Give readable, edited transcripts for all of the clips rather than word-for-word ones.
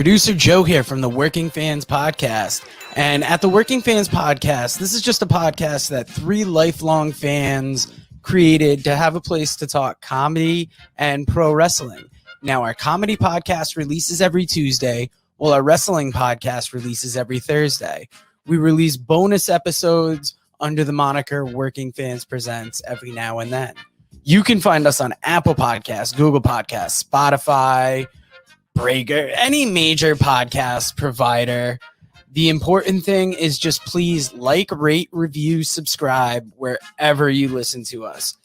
Producer Joe here from the Working Fans Podcast. And at the Working Fans Podcast, this is just a podcast that three lifelong fans created to have a place to talk comedy and pro wrestling. Now, our comedy podcast releases every Tuesday, while our wrestling podcast releases every Thursday. We release bonus episodes under the moniker Working Fans Presents every now and then. You can find us on Apple Podcasts, Google Podcasts, Spotify, Breaker, any major podcast provider. The important thing is just please like, rate, review, subscribe wherever you listen to us.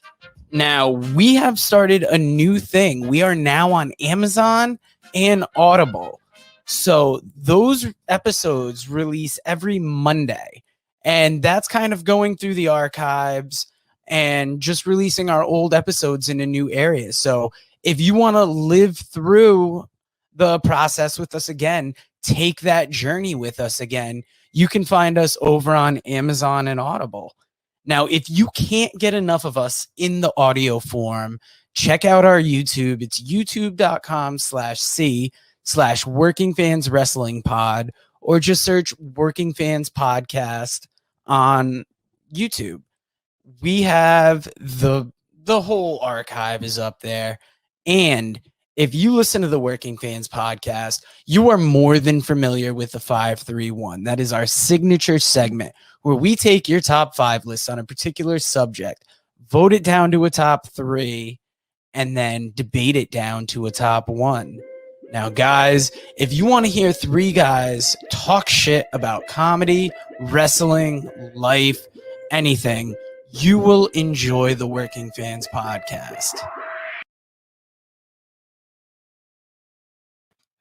Now, we have started a new thing. We are now on Amazon and Audible. So those episodes release every Monday. And that's kind of going through the archives and just releasing our old episodes in a new area. So if you want to live through the process with us again, take that journey with us again, you can find us over on Amazon and Audible. Now, if you can't get enough of us in the audio form, check out our YouTube. It's youtube.com/C/Working Fans Wrestling Pod, or just search Working Fans Podcast on YouTube. We have the whole archive is up there. And if you listen to the Working Fans Podcast, you are more than familiar with the 531. That is our signature segment where we take your top 5 lists on a particular subject, vote it down to a top 3, and then debate it down to a top 1. Now, guys, if you want to hear 3 guys talk shit about comedy, wrestling, life, anything, you will enjoy the Working Fans Podcast.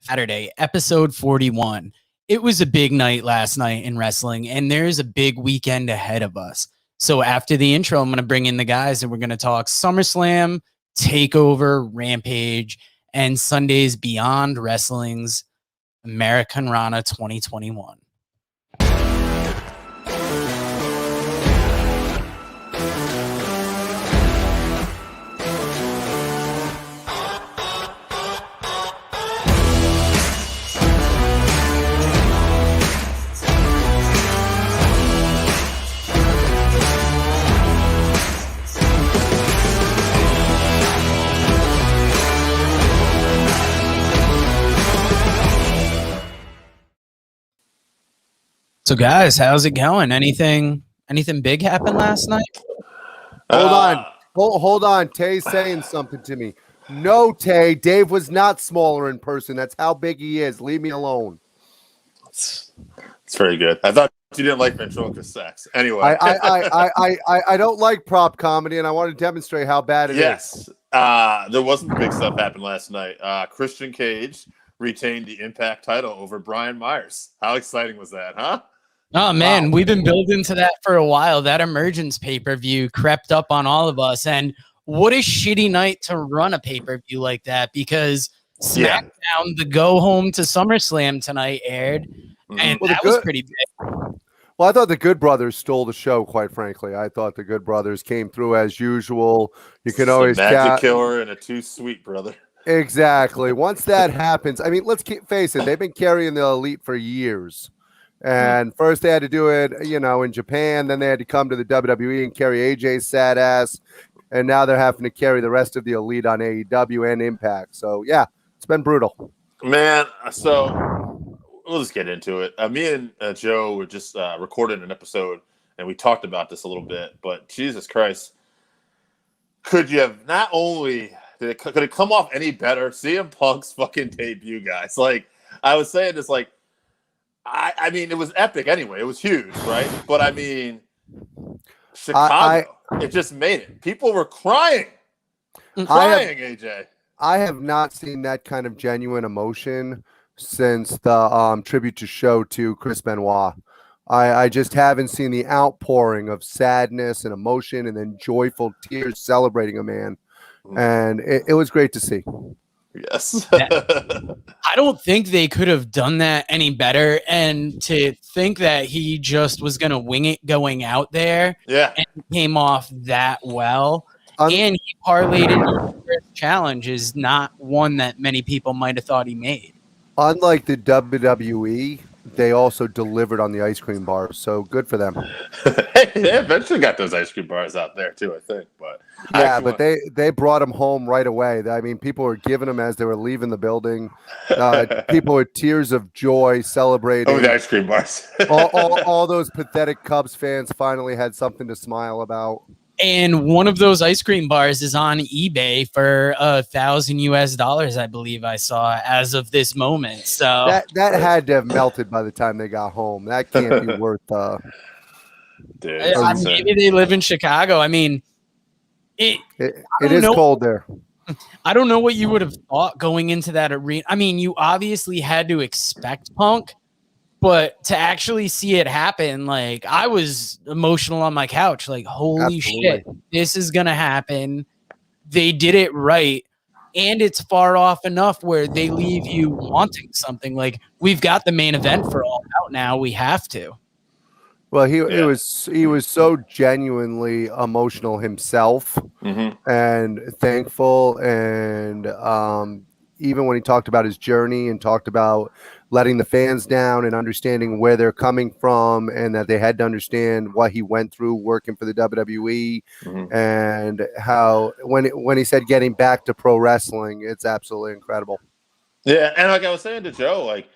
Saturday, episode 41. It was a big night last night in wrestling, and there's a big weekend ahead of us. So after the intro, I'm going to bring in the guys, and we're going to talk SummerSlam, TakeOver, Rampage, and Sunday's Beyond Wrestling's Americanrana 2021. So, guys, how's it going? Anything big happened last night? Hold on. Tay's saying something to me. No, Tay, Dave was not smaller in person. That's how big he is. Leave me alone. It's very good. I thought you didn't like ventriloquist sex. Anyway, I don't like prop comedy, and I want to demonstrate how bad it is. Yes, there wasn't big stuff happened last night. Christian Cage retained the Impact title over Brian Myers. How exciting was that, huh? Oh, man, We've been building to that for a while. That Emergence pay-per-view crept up on all of us. And what a shitty night to run a pay-per-view like that, because SmackDown, the go-home to SummerSlam tonight aired, and that was pretty big. Well, I thought the Good Brothers stole the show, quite frankly. I thought the Good Brothers came through as usual. You can always Magic Killer and a Too Sweet Brother. Exactly. Once that happens, I mean, let's face it, they've been carrying the Elite for years. And first they had to do it, in Japan. Then they had to come to the WWE and carry AJ's sad ass. And now they're having to carry the rest of the Elite on AEW and Impact. So, yeah, it's been brutal. Man, so we'll just get into it. Me and Joe were just recording an episode, and we talked about this a little bit. But Jesus Christ, could you have not only could it come off any better? CM Punk's fucking debut, guys. Like, I was saying this, like, I mean, it was epic anyway. It was huge, right? But I mean, Chicago, it just made it. People were crying, AJ. I have not seen that kind of genuine emotion since the tribute to show to Chris Benoit. I just haven't seen the outpouring of sadness and emotion and then joyful tears celebrating a man. And it was great to see. Yes. I don't think they could have done that any better. And to think that he just was going to wing it going out there and came off that well. And he parlayed into the first challenge is not one that many people might have thought he made. Unlike the WWE, they also delivered on the ice cream bars, so good for them. Hey, they eventually got those ice cream bars out there too, I think. But Yeah, but they brought them home right away. I mean, people were giving them as they were leaving the building. People with tears of joy celebrating. the ice cream bars. all those pathetic Cubs fans finally had something to smile about. And one of those ice cream bars is on eBay for $1,000 US, I believe I saw as of this moment. So that had to have melted by the time they got home. That can't be worth. Dude, maybe they live in Chicago. I mean, it is cold there. I don't know what you would have thought going into that arena. I mean, you obviously had to expect Punk, but to actually see it happen, like, I was emotional on my couch. Like, holy shit, this is going to happen. They did it right. And it's far off enough where they leave you wanting something. Like, we've got the main event for All Out now. We have to. Well, he was so genuinely emotional himself, and thankful, and even when he talked about his journey and talked about letting the fans down and understanding where they're coming from, and that they had to understand what he went through working for the WWE, and how when he said getting back to pro wrestling, it's absolutely incredible. Yeah, and like I was saying to Joe, like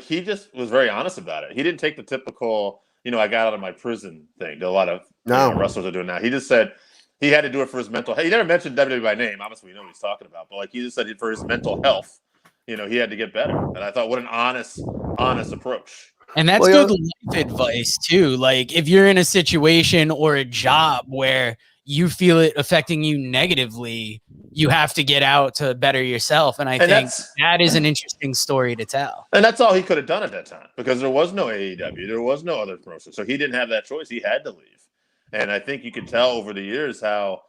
he just was very honest about it. He didn't take the typical, I got out of my prison thing that a lot of wrestlers are doing now. He just said he had to do it for his mental health. He never mentioned WWE by name. Obviously, we know what he's talking about. But like he just said for his mental health, he had to get better. And I thought, what an honest approach. And that's good life advice, too. Like, if you're in a situation or a job where you feel it affecting you negatively, you have to get out to better yourself. And I think that is an interesting story to tell. And that's all he could have done at that time, because there was no AEW. There was no other promotion. So he didn't have that choice. He had to leave. And I think you could tell over the years how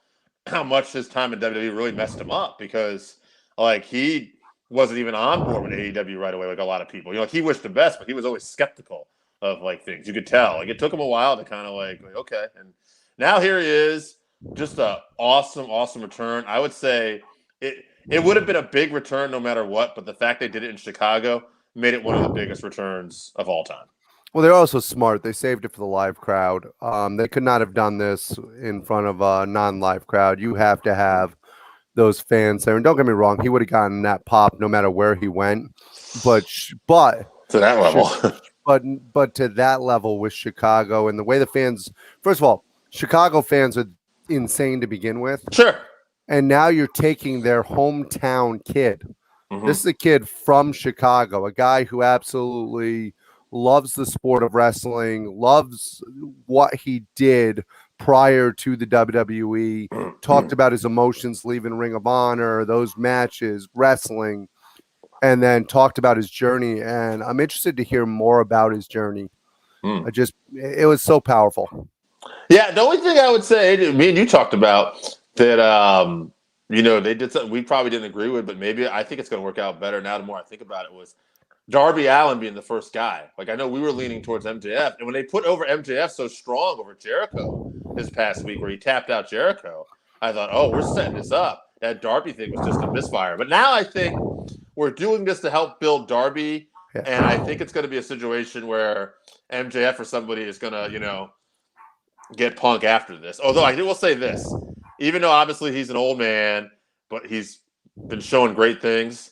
much his time in WWE really messed him up, because like he wasn't even on board with AEW right away, like a lot of people. Like he wished the best, but he was always skeptical of like things. You could tell. Like it took him a while to kind of like okay. And now here he is. Just a awesome return. I would say it would have been a big return no matter what, but the fact they did it in Chicago made it one of the biggest returns of all time. Well, they're also smart. They saved it for the live crowd. They could not have done this in front of a non-live crowd. You have to have those fans there. And don't get me wrong, he would have gotten that pop no matter where he went. But to that level. but to that level with Chicago and the way the fans, first of all, Chicago fans are insane to begin with. Sure. And now you're taking their hometown kid. This is a kid from Chicago, a guy who absolutely loves the sport of wrestling, loves what he did prior to the WWE, talked about his emotions leaving Ring of Honor, those matches, wrestling, and then talked about his journey. And I'm interested to hear more about his journey. It was so powerful. Yeah, the only thing I would say, me and you talked about that, they did something we probably didn't agree with, but maybe I think it's going to work out better now the more I think about it, was Darby Allin being the first guy. Like, I know we were leaning towards MJF, and when they put over MJF so strong over Jericho this past week where he tapped out Jericho, I thought, oh, we're setting this up. That Darby thing was just a misfire. But now I think we're doing this to help build Darby, and I think it's going to be a situation where MJF or somebody is going to, get Punk after this. Although I will say this, even though obviously he's an old man, but he's been showing great things.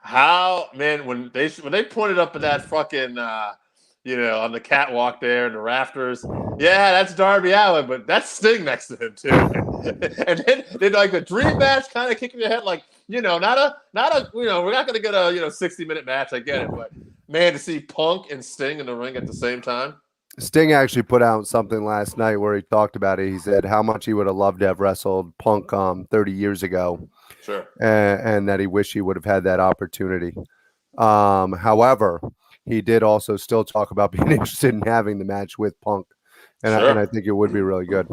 When they pointed up at that fucking on the catwalk there in the rafters, yeah, that's Darby Allin, but that's Sting next to him too. And then like the dream match kind of kicking your head, like, not a we're not gonna get a 60-minute match, I get it, but man, to see Punk and Sting in the ring at the same time. Sting actually put out something last night where he talked about it. He said how much he would have loved to have wrestled Punk 30 years ago. Sure. And that he wished he would have had that opportunity. However, he did also still talk about being interested in having the match with Punk. And, sure. I think it would be really good.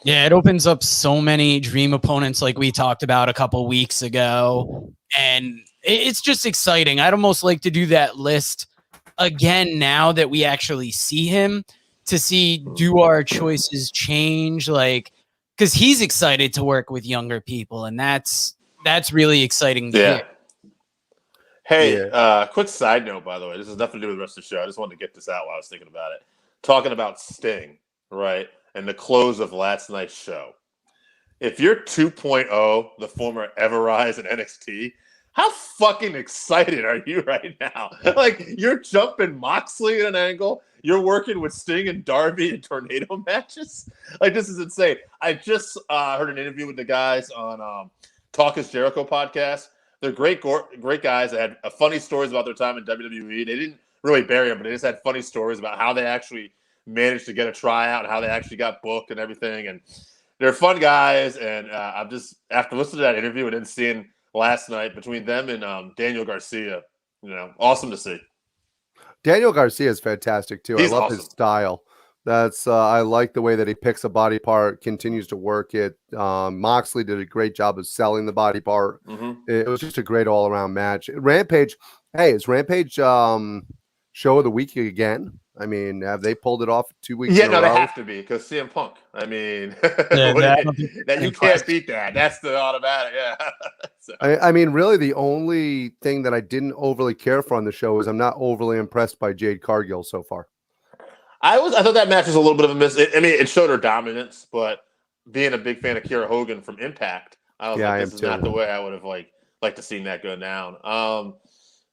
Yeah, it opens up so many dream opponents like we talked about a couple weeks ago. And it's just exciting. I'd almost like to do that list again now that we actually see him, to see, do our choices change? Like, because he's excited to work with younger people, and that's really exciting to hear. Hey, Yeah. quick side note, by the way. This has nothing to do with the rest of the show. I just wanted to get this out while I was thinking about it. Talking about Sting, right? And the close of last night's show. If you're 2.0, the former Everrise in NXT, how fucking excited are you right now? Like, you're jumping Moxley at an angle. You're working with Sting and Darby in tornado matches. Like, this is insane. I just heard an interview with the guys on Talk is Jericho podcast. They're great guys that had funny stories about their time in WWE. They didn't really bury them, but they just had funny stories about how they actually managed to get a tryout and how they actually got booked and everything. And they're fun guys. And I'm just, after listening to that interview and then seeing last night between them and Daniel Garcia, awesome to see. Daniel Garcia is fantastic too. He's I love awesome. his style. That's I like the way that he picks a body part, continues to work it. Moxley did a great job of selling the body part. Mm-hmm. It was just a great all around match. Rampage, hey, is Rampage show of the week again? I mean, have they pulled it off 2 weeks? Yeah, in a no, they row? have to be because CM Punk. I mean, that you can't beat that. That's the automatic. Yeah. So. I mean, really, the only thing that I didn't overly care for on the show is I'm not overly impressed by Jade Cargill so far. I thought that match was a little bit of a miss. It showed her dominance, but being a big fan of Kiera Hogan from Impact, I was like, this is not the way I would have liked to see that go down.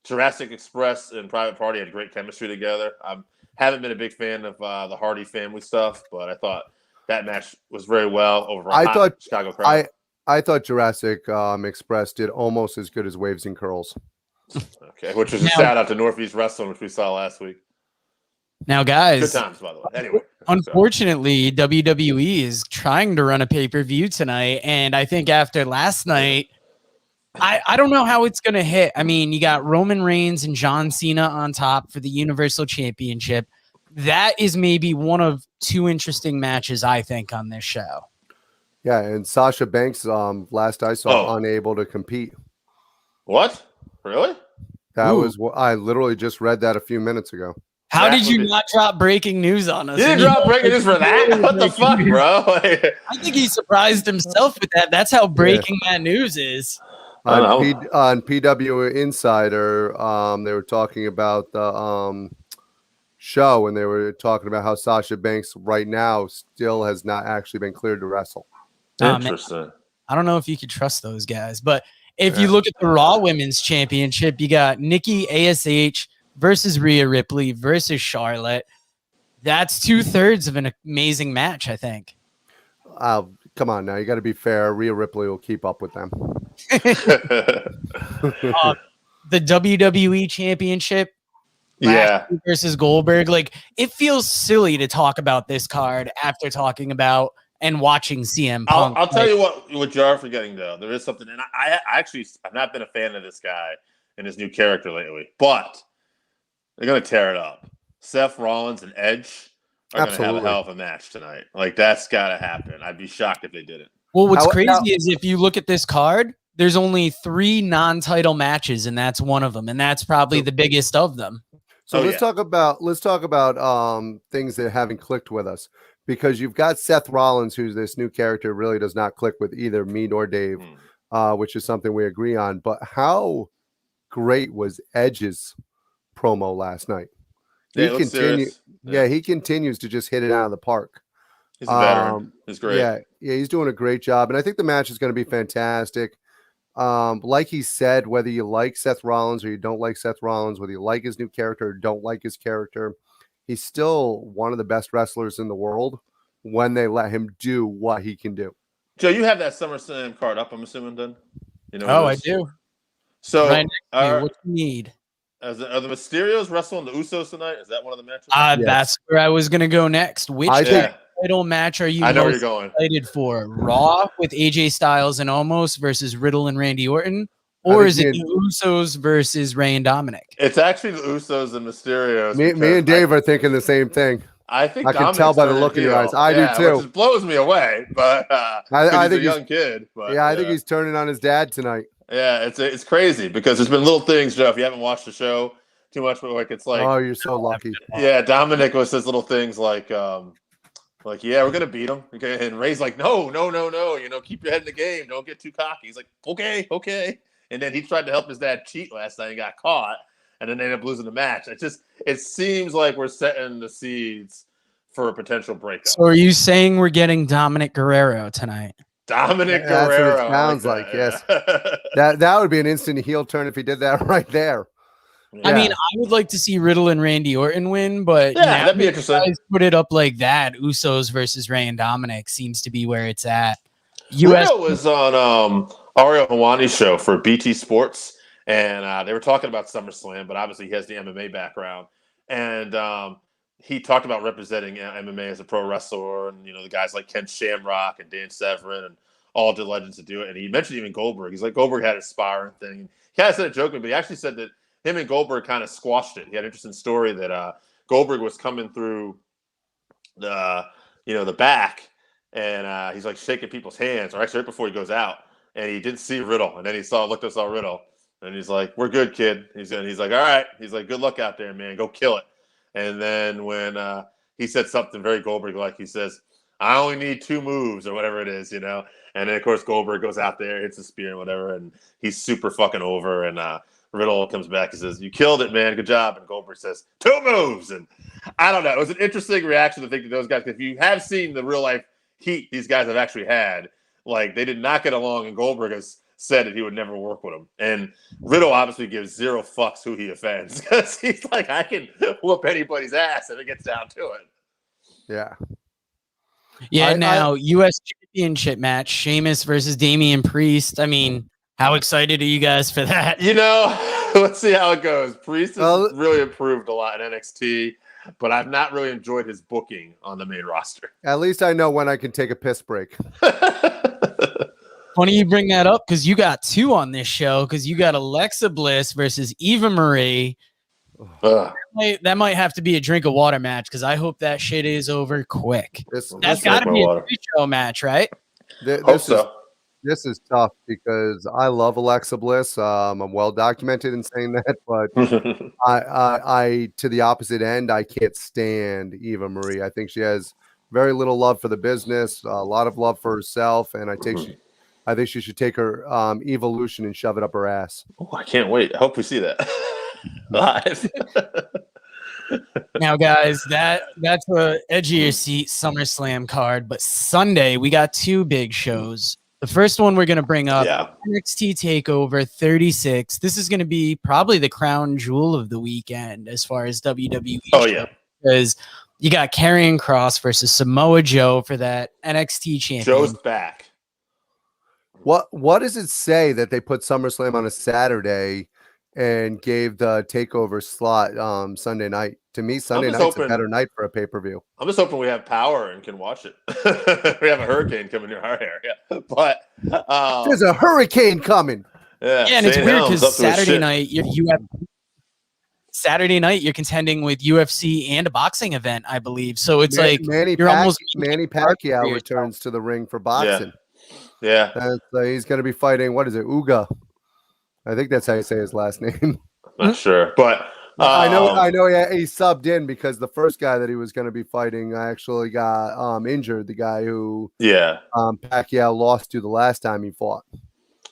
Jurassic Express and Private Party had great chemistry together. I haven't been a big fan of the Hardy family stuff, but I thought that match was very well over a Chicago crowd. I thought Jurassic Express did almost as good as Waves and Curls. Okay, which was a shout out to Northeast Wrestling, which we saw last week. Now, guys, good times, by the way. Anyway, unfortunately, WWE is trying to run a pay-per-view tonight, and I think after last night, I don't know how it's going to hit. I mean, you got Roman Reigns and John Cena on top for the Universal Championship. That is maybe one of two interesting matches, I think, on this show. Yeah, and Sasha Banks, last I saw, unable to compete. What? Really? That was what I literally just read that a few minutes ago. How did you not drop breaking news on us? You didn't drop breaking news for that? What the fuck, bro? I think he surprised himself with that. That's how breaking that news is. On PW Insider, they were talking about the show, and they were talking about how Sasha Banks right now still has not actually been cleared to wrestle. Interesting. I don't know if you could trust those guys, but if you look at the Raw Women's Championship, you got Nikki ASH versus Rhea Ripley versus Charlotte. That's 2/3 of an amazing match, I think. Come on now, you got to be fair. Rhea Ripley will keep up with them. The WWE Championship, Lashley versus Goldberg. Like, it feels silly to talk about this card after talking about and watching CM Punk. I'll tell you what you are forgetting, though. There is something, and I've not been a fan of this guy and his new character lately, but they're going to tear it up. Seth Rollins and Edge are going to have a hell of a match tonight. Like, that's got to happen. I'd be shocked if they didn't. Well, what's crazy is if you look at this card, there's only 3 non-title matches, and that's one of them, and that's probably the biggest of them. So let's talk about things that haven't clicked with us, because you've got Seth Rollins, who's this new character, really does not click with either me nor Dave, which is something we agree on. But how great was Edge's promo last night? He continues to just hit it out of the park. He's a veteran. He's great. Yeah, he's doing a great job, and I think the match is going to be fantastic. Like he said, whether you like Seth Rollins or you don't like Seth Rollins, whether you like his new character or don't like his character, he's still one of the best wrestlers in the world when they let him do what he can do. Joe, you have that SummerSlam card up, I'm assuming, then? You know I do. So, right next to me, what you need? Are the Mysterios wrestling the Usos tonight? Is that one of the matches? Yes. That's where I was going to go next. Which title match are you most excited for? Raw with AJ Styles and Omos versus Riddle and Randy Orton? Or is it the Usos versus Rey and Dominic? It's actually the Usos and Mysterios. Me and Dave are thinking the same thing. I think I can tell by the look in your eyes. I do too. Which blows me away, but I think he's a young kid. But, I think he's turning on his dad tonight. Yeah, it's crazy because there's been little things, Joe. If you haven't watched the show too much, but it's like, oh, you're so lucky. Yeah, Dominic was says little things like, yeah, we're gonna beat him. Okay, and Ray's like, no. Keep your head in the game. Don't get too cocky. He's like, okay. and then he tried to help his dad cheat last night and got caught, and then they ended up losing the match. It seems like we're setting the seeds for a potential breakup. So are you saying we're getting Dominic Guerrero tonight? Dominic That's Guerrero. what it sounds like. Yes, that would be an instant heel turn if he did that right there. Yeah. I mean, I would like to see Riddle and Randy Orton win, but yeah, that'd be interesting. Guys put it up like that. Usos versus Ray and Dominic seems to be where it's at. Riddle was on Ariel Helwani's show for BT Sports, and they were talking about SummerSlam, but obviously he has the MMA background, and he talked about representing MMA as a pro wrestler, and the guys like Ken Shamrock and Dan Severn and all the legends to do it. And he mentioned even Goldberg. He's like, Goldberg had a sparring thing. He kind of said it jokingly, but he actually said that him and Goldberg kind of squashed it. He had an interesting story that Goldberg was coming through the back, and he's like shaking people's hands, or actually right before he goes out, and he didn't see Riddle, and then he looked up, saw Riddle, and he's like, "We're good, kid." He's like, "All right." He's like, "Good luck out there, man. Go kill it." And then when he said something very Goldberg like, he says, "I only need 2 moves," or whatever it is, And then of course Goldberg goes out there, hits a spear and whatever, and he's super fucking over. And Riddle comes back. He says, "You killed it, man. Good job." And Goldberg says, 2 moves. And I don't know. It was an interesting reaction to think that those guys, if you have seen the real life heat these guys have actually had, like they did not get along, and Goldberg has said that he would never work with him. And Riddle obviously gives 0 fucks who he offends, because he's like, I can whoop anybody's ass if it gets down to it. Yeah. Yeah, U.S. Championship match, Sheamus versus Damian Priest. I mean, how excited are you guys for that? Let's see how it goes. Priest has really improved a lot in NXT, but I've not really enjoyed his booking on the main roster. At least I know when I can take a piss break. Funny you bring that up, because you got 2 on this show, because you got Alexa Bliss versus Eva Marie. That might have to be a drink of water match, because I hope that shit is over quick. That's got to be a pre-show match, right? This is tough, because I love Alexa Bliss. I'm well documented in saying that, but I to the opposite end, I can't stand Eva Marie. I think she has very little love for the business, a lot of love for herself, and I think she should take her evolution and shove it up her ass. Oh, I can't wait. I hope we see that live. Now, guys, that's a edge of your seat SummerSlam card, but Sunday we got 2 big shows. The first one we're going to bring up, NXT TakeOver 36. This is going to be probably the crown jewel of the weekend as far as WWE. Oh, yeah. Because you got Karrion Kross versus Samoa Joe for that NXT champion. Joe's back. What does it say that they put SummerSlam on a Saturday and gave the TakeOver slot Sunday night? To me, Sunday night's a better night for a pay-per-view. I'm just hoping we have power and can watch it. We have a hurricane coming near our area, but there's a hurricane coming. Yeah, and it's weird because Saturday night you're contending with UFC and a boxing event, I believe. So it's Manny Pacquiao returns to the ring for boxing. Yeah. He's going to be fighting. What is it? Uga. I think that's how you say his last name. I'm not sure, but. I know. He subbed in because the first guy that he was going to be fighting actually got injured. The guy who Pacquiao lost to the last time he fought.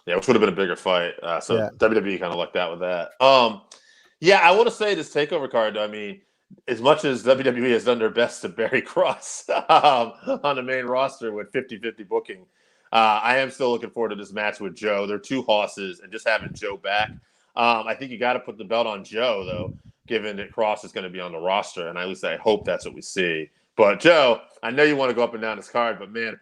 Yeah, which would have been a bigger fight. WWE kind of lucked out with that. I want to say this TakeOver card. I mean, as much as WWE has done their best to bury Cross on the main roster with 50-50 booking, I am still looking forward to this match with Joe. They're 2 horses, and just having Joe back. I think you got to put the belt on Joe, though, given that Cross is going to be on the roster, and at least I hope that's what we see. But, Joe, I know you want to go up and down this card, but, man,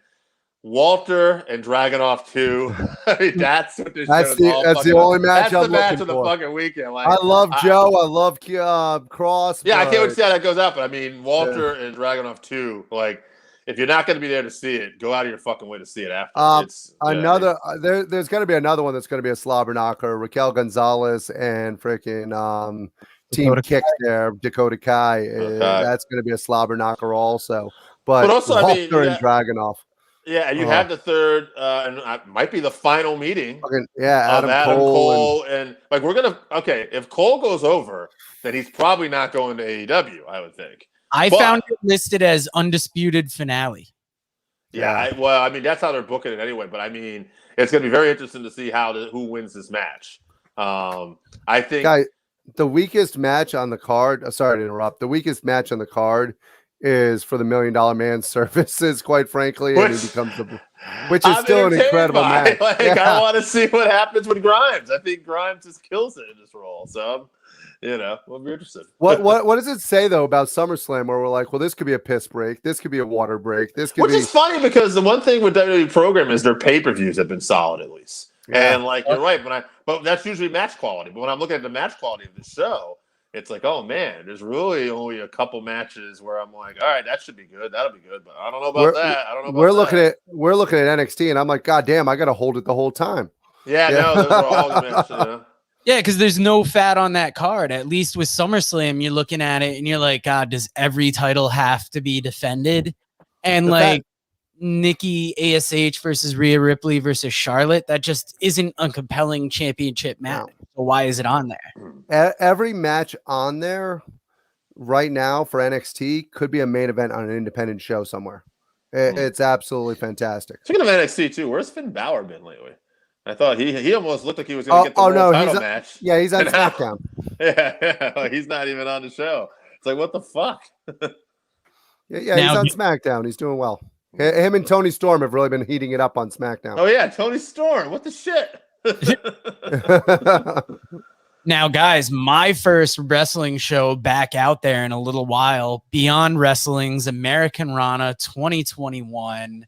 Walter and Dragunov 2, I mean, that's what this that's the only match I'm looking for. That's the match of the fucking weekend. Like, I love Joe. I love Cross. Yeah, I can't wait to see how that goes out, but, I mean, Walter and Dragunov 2, like, if you're not going to be there to see it, go out of your fucking way to see it after. There's going to be another one that's going to be a slobber knocker. Raquel Gonzalez and freaking Team Kick there, Dakota Kai. That's going to be a slobber knocker also. But also, Walter and Dragunov. Yeah, and you have the third, and might be the final meeting. Adam Cole and like if Cole goes over, then he's probably not going to AEW, I would think. I found it listed as undisputed finale. Yeah, I mean, that's how they're booking it anyway. But I mean, it's going to be very interesting to see who wins this match. I think the weakest match on the card. Sorry to interrupt. The weakest match on the card is for the $1 Million Man services. Quite frankly, and he becomes which is still an incredible match. I want to see what happens with Grimes. I think Grimes just kills it in this role. So, we'll be interested. What does it say though about SummerSlam where we're like, well, this could be a piss break, this could be a water break, which is funny because the one thing with WWE program is their pay-per-views have been solid at least. Yeah. And you're right, but that's usually match quality. But when I'm looking at the match quality of the show, it's like, oh man, there's really only a couple matches where I'm like, all right, that should be good, that'll be good, but I don't know about that. I don't know about we're looking at NXT, and I'm like, god damn, I got to hold it the whole time. Yeah, no, those are all the matches. Yeah, because there's no fat on that card. At least with SummerSlam, you're looking at it and you're like, God, does every title have to be defended? And Nikki ASH versus Rhea Ripley versus Charlotte, that just isn't a compelling championship match. No. So why is it on there? Every match on there right now for NXT could be a main event on an independent show somewhere. It's absolutely fantastic. Speaking of NXT too, where's Finn Balor been lately? I thought he almost looked like he was going to get the world title match. Yeah, he's on SmackDown. Yeah, he's not even on the show. It's like, what the fuck? Yeah, he's on SmackDown. He's doing well. Him and Tony Storm have really been heating it up on SmackDown. Oh, yeah, Tony Storm. What the shit? Now, guys, my first wrestling show back out there in a little while, Beyond Wrestling's Americanrana 2021.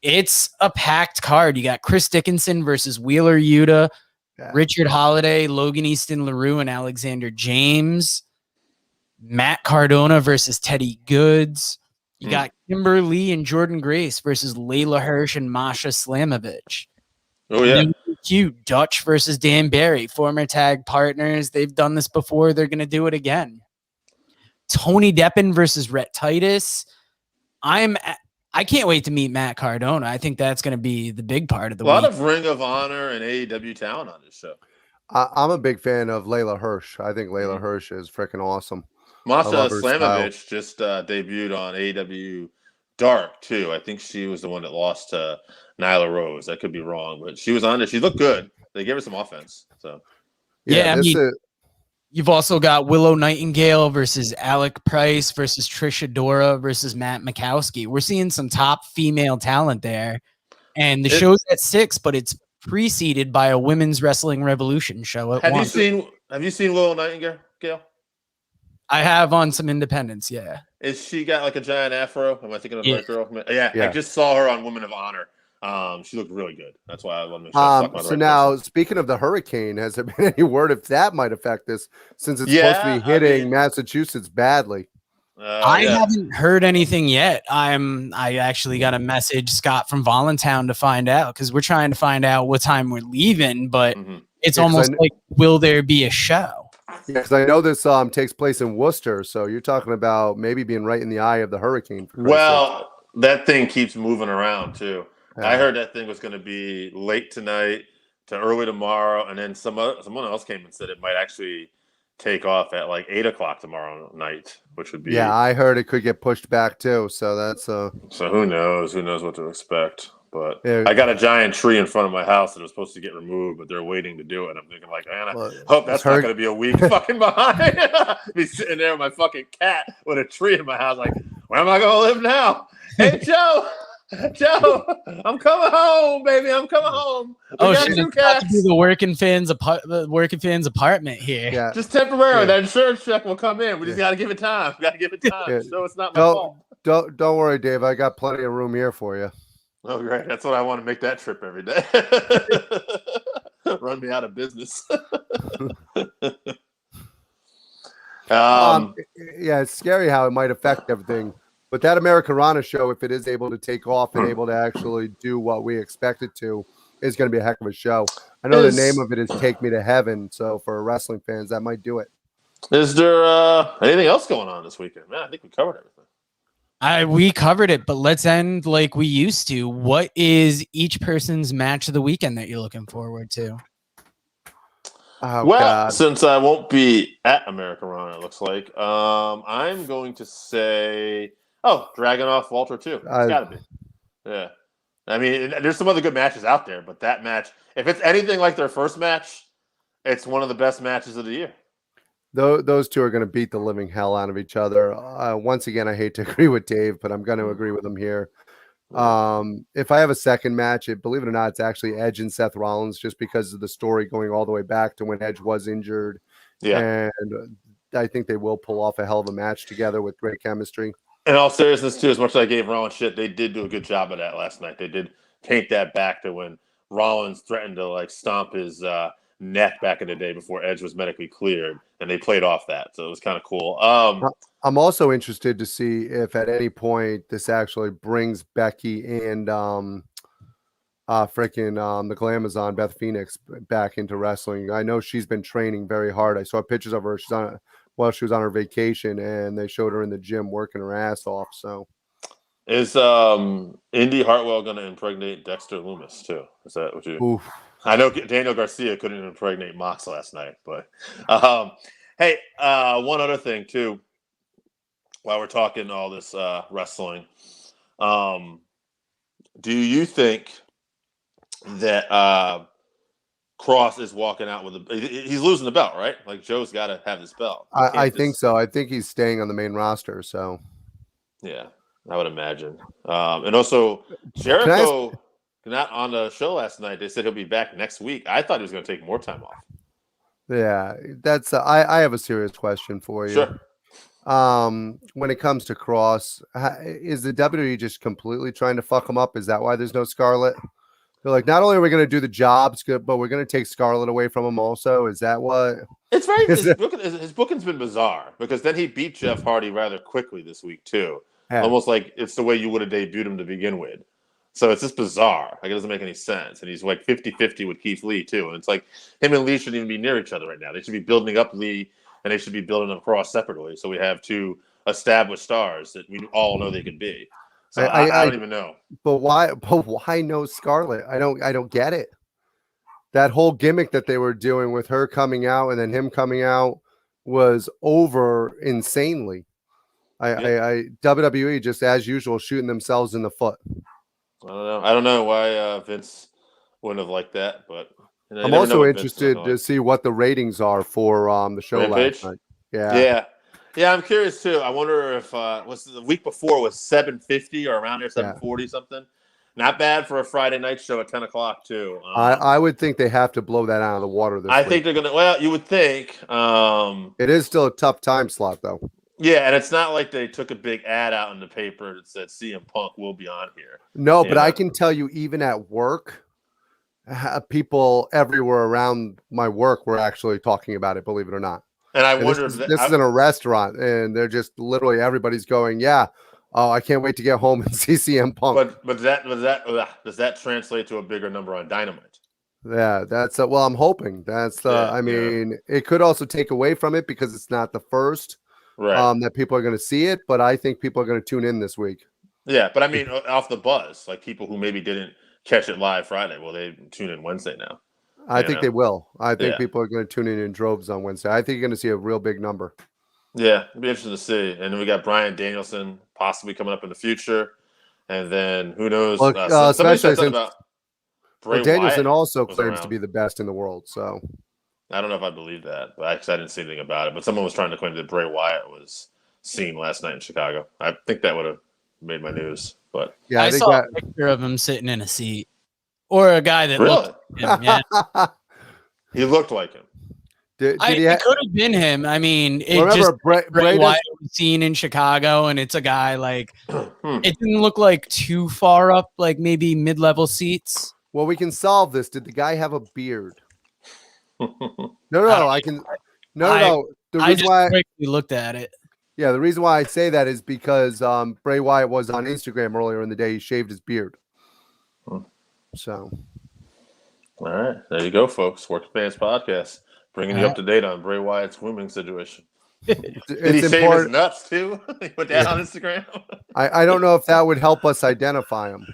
It's a packed card. You got Chris Dickinson versus Wheeler Yuta, Richard Holiday, Logan Easton LaRue, and Alexander James. Matt Cardona versus Teddy Goods. You got Kimber Lee and Jordan Grace versus Layla Hirsch and Masha Slamovich. Oh, yeah. Cute Dutch versus Dan Barry, former tag partners. They've done this before. They're going to do it again. Tony Deppen versus Rhett Titus. I can't wait to meet Matt Cardona. I think that's going to be the big part of the week. A lot of Ring of Honor and AEW talent on this show. I'm a big fan of Layla Hirsch. I think Layla Hirsch is freaking awesome. Masha Slamovich just debuted on AEW Dark, too. I think she was the one that lost to Nyla Rose. I could be wrong, but she was on there. She looked good. They gave her some offense. So, yeah, you've also got Willow Nightingale versus Alec Price versus Trisha Dora versus Matt Mikowski. We're seeing some top female talent there. And the show's at 6, but it's preceded by a Women's Wrestling Revolution show at 1. Have you seen Willow Nightingale? I have on some independents, yeah. Is she got like a giant afro? Am I thinking of the right girl? Yeah, I just saw her on Women of Honor. She looked really good. That's why I want to make sure. So now, speaking of the hurricane, has there been any word if that might affect this, since it's supposed to be hitting Massachusetts badly? I haven't heard anything yet. I actually got a message, Scott from Voluntown, to find out, because we're trying to find out what time we're leaving, but it's almost like, will there be a show? Yeah, because I know this takes place in Worcester, so you're talking about maybe being right in the eye of the hurricane. Well, that thing keeps moving around too. I heard that thing was going to be late tonight to early tomorrow, and then someone else came and said it might actually take off at like 8 o'clock tomorrow night, which would be. Yeah, I heard it could get pushed back too. So that's So who knows? Who knows what to expect? But I got a giant tree in front of my house that was supposed to get removed, but they're waiting to do it. And I'm thinking, like, man, I hope that's not going to be a week fucking behind. Be sitting there with my fucking cat with a tree in my house, like, where am I going to live now? Hey, Joe, I'm coming home, baby. I'm coming home. Shit, it's got to be the working fans apartment here. Yeah. Just temporarily. That insurance check will come in. We just got to give it time. We got to give it time. Yeah. So it's not my fault. Don't worry, Dave. I got plenty of room here for you. Oh, great. That's what I want to make that trip every day. Run me out of business. Yeah, it's scary how it might affect everything. But that Americanrana show, if it is able to take off and able to actually do what we expect it to, is going to be a heck of a show. I know the name of it is Take Me to Heaven. So for wrestling fans, that might do it. Is there anything else going on this weekend? Man, I think we covered everything. We covered it, but let's end like we used to. What is each person's match of the weekend that you're looking forward to? God. Since I won't be at Americanrana, it looks like, I'm going to say, Dragunov Walter too. It's got to be. Yeah. I mean, there's some other good matches out there, but that match, if it's anything like their first match, it's one of the best matches of the year. Those two are going to beat the living hell out of each other. Once again, I hate to agree with Dave, but I'm going to agree with him here. If I have a second match, believe it or not, it's actually Edge and Seth Rollins, just because of the story going all the way back to when Edge was injured. Yeah. And I think they will pull off a hell of a match together with great chemistry. In all seriousness, too, as much as I gave Rollins shit, they did do a good job of that last night. They did paint that back to when Rollins threatened to like stomp his neck back in the day before Edge was medically cleared, and they played off that. So it was kind of cool. I'm also interested to see if at any point this actually brings Becky and the Glamazon, Beth Phoenix, back into wrestling. I know she's been training very hard. I saw pictures of her. She was on her vacation, and they showed her in the gym working her ass off. So is Indy Hartwell going to impregnate Dexter Lumis too? Is that what you? Oof. I know Daniel Garcia couldn't impregnate Mox last night, but hey, one other thing too. While we're talking all this wrestling, do you think that Cross is walking out with he's losing the belt, right? Like Joe's got to have this belt. I think so. I think he's staying on the main roster. So yeah, I would imagine. And also Jericho. Not on the show last night. They said he'll be back next week. I thought he was going to take more time off. Yeah, that's. I have a serious question for you. Sure. When it comes to Cross, is the WWE just completely trying to fuck him up? Is that why there's no Scarlett? They're like, not only are we going to do the jobs, but we're going to take Scarlett away from him also. Is that what? It's very his booking's been bizarre because then he beat Jeff Hardy rather quickly this week too. Yeah. Almost like it's the way you would have debuted him to begin with. So it's just bizarre. Like, it doesn't make any sense. And he's like 50-50 with Keith Lee, too. And it's like him and Lee shouldn't even be near each other right now. They should be building up Lee, and they should be building up Cross separately. So we have two established stars that we all know they could be. So I don't even know. But why no Scarlett? I don't get it. That whole gimmick that they were doing with her coming out and then him coming out was over insanely. WWE just, as usual, shooting themselves in the foot. I don't know why Vince wouldn't have liked that, but I'm also interested to see what the ratings are for the show Rampage? last night. Yeah. I'm curious too. I wonder if was the week before was 750 or around there, 740 something. Not bad for a Friday night show at 10 o'clock too. I would think they have to blow that out of the water this week. I think they're gonna. Well, you would think. It is still a tough time slot though. Yeah, and it's not like they took a big ad out in the paper that said CM Punk will be on here. No, but I can tell you, even at work, people everywhere around my work were actually talking about it, believe it or not. And I wonder if this is in a restaurant, and they're just literally everybody's going, yeah, oh, I can't wait to get home and see CM Punk. But does that translate to a bigger number on Dynamite? Yeah, that's well, I'm hoping that's I mean, it could also take away from it because it's not the first. Right. That people are going to see it, but I think people are going to tune in this week. Yeah, but I mean, off the buzz, like people who maybe didn't catch it live Friday, well, they tune in Wednesday now. I think they will. I think people are going to tune in droves on Wednesday. I think you're going to see a real big number. Yeah, it'll be interesting to see. And then we got Bryan Danielson possibly coming up in the future, and then who knows? Well, especially since about Bray Danielson Wyatt also claims to be the best in the world, so. I don't know if I believe that, but actually I didn't see anything about it. But someone was trying to claim that Bray Wyatt was seen last night in Chicago. I think that would have made my news. But yeah, I saw a picture of him sitting in a seat, or a guy that looked like him. Yeah. He looked like him. It could have been him. I mean, Bray Wyatt was seen in Chicago, and it's a guy like it didn't look like too far up, like maybe mid-level seats. Well, we can solve this. Did the guy have a beard? No. I just quickly looked at it. Yeah, the reason why I say that is because Bray Wyatt was on Instagram earlier in the day. He shaved his beard. So, all right, there you go, folks. Working Fans Podcast, bringing you up to date on Bray Wyatt's grooming situation. Did he shave his nuts too? He put that on Instagram. I don't know if that would help us identify him.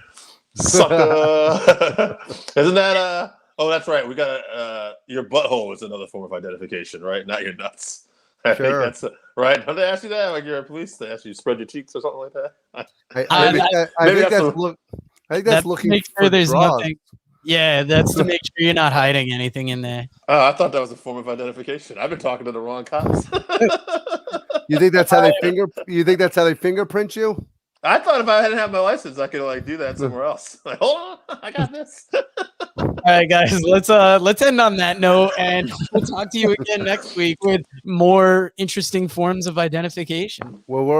Sucker. Isn't that Oh, that's right. We got your butthole is another form of identification, right? Not your nuts. I think that's right. Don't they ask you that? Like you're a police, they ask you to spread your cheeks or something like that. I think that's to looking make for sure there's drugs. nothing. Yeah, that's to make sure you're not hiding anything in there. Oh, I thought that was a form of identification. I've been talking to the wrong cops. You think that's how they fingerprint you? I thought if I didn't have my license, I could like do that somewhere else. Like, hold on, I got this. All right, guys, let's end on that note, and we'll talk to you again next week with more interesting forms of identification. Well, we're